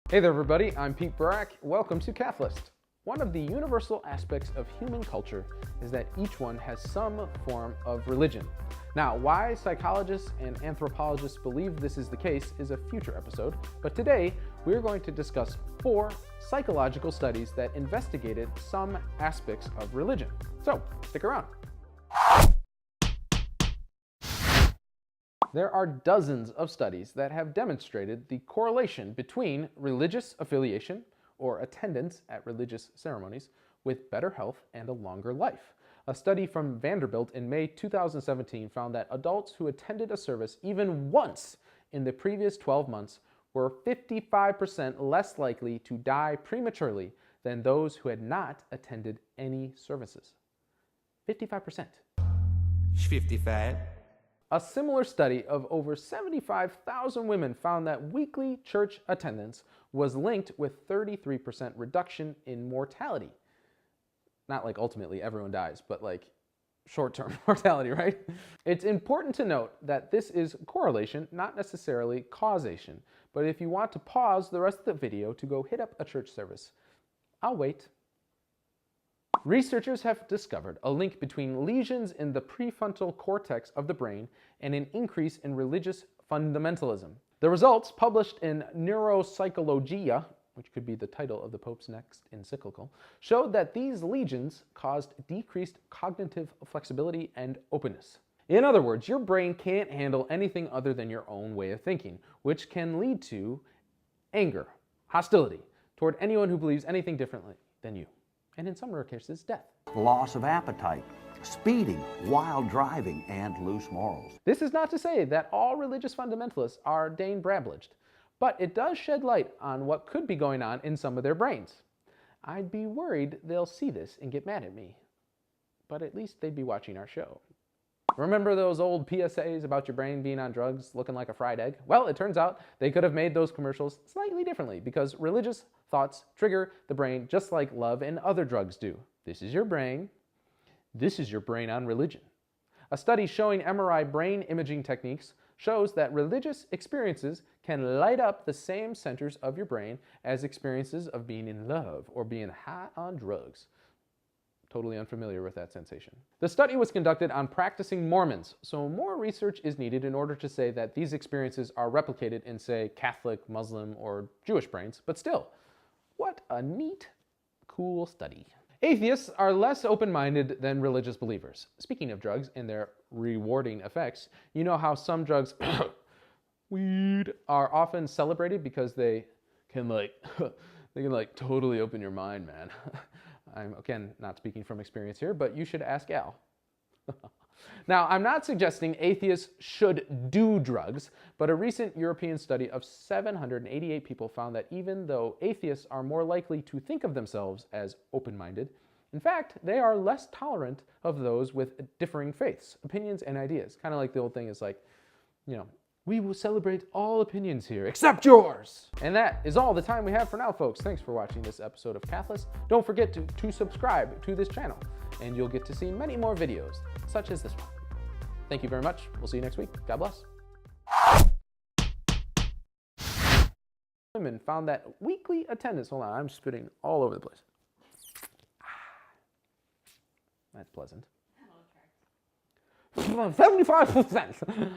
Hey there everybody, I'm Burak. Welcome to Cathlist. One of the universal aspects of human culture is that each one has some form of religion. Now, why psychologists and anthropologists believe this is the case is a future episode, but today we're going to discuss 4 psychological studies that investigated some aspects of religion. So, stick around. There are dozens of studies that have demonstrated the correlation between religious affiliation or attendance at religious ceremonies with better health and a longer life. A study from Vanderbilt in May 2017 found that adults who attended a service even once in the previous 12 months were 55% less likely to die prematurely than those who had not attended any services. 55%. 55. A similar study of over 75,000 women found that weekly church attendance was linked with 33% reduction in mortality. Not like ultimately everyone dies, but like short-term mortality, right? It's important to note that this is correlation, not necessarily causation. But if you want to pause the rest of the video to go hit up a church service, I'll wait. Researchers have discovered a link between lesions in the prefrontal cortex of the brain and an increase in religious fundamentalism. The results, published in Neuropsychologia, which could be the title of the Pope's next encyclical, showed that these lesions caused decreased cognitive flexibility and openness. In other words, your brain can't handle anything other than your own way of thinking, which can lead to anger, hostility toward anyone who believes anything differently than you, and in some rare cases, death. Loss of appetite, speeding, wild driving, and loose morals. This is not to say that all religious fundamentalists are Dane Brabledged, but it does shed light on what could be going on in some of their brains. I'd be worried they'll see this and get mad at me, but at least they'd be watching our show. Remember those old PSAs about your brain being on drugs looking like a fried egg? Well, it turns out they could have made those commercials slightly differently because religious thoughts trigger the brain just like love and other drugs do. This is your brain. This is your brain on religion. A study showing MRI brain imaging techniques shows that religious experiences can light up the same centers of your brain as experiences of being in love or being high on drugs. Totally unfamiliar with that sensation. The study was conducted on practicing Mormons, so more research is needed in order to say that these experiences are replicated in, say, Catholic, Muslim, or Jewish brains, but still, what a neat, cool study. Atheists are less open-minded than religious believers. Speaking of drugs and their rewarding effects, you know how some drugs, weed, are often celebrated because they can totally open your mind, man. I'm, again, not speaking from experience here, but you should ask Al. Now, I'm not suggesting atheists should do drugs, but a recent European study of 788 people found that even though atheists are more likely to think of themselves as open-minded, in fact, they are less tolerant of those with differing faiths, opinions, and ideas. Kind of like the old thing is like, you know, we will celebrate all opinions here, except yours. And that is all the time we have for now, folks. Thanks for watching this episode of Cathlist. Don't forget to subscribe to this channel, and you'll get to see many more videos, such as this one. Thank you very much. We'll see you next week. God bless. Women found that weekly attendance, hold on, I'm spitting all over the place. That's pleasant. 75%.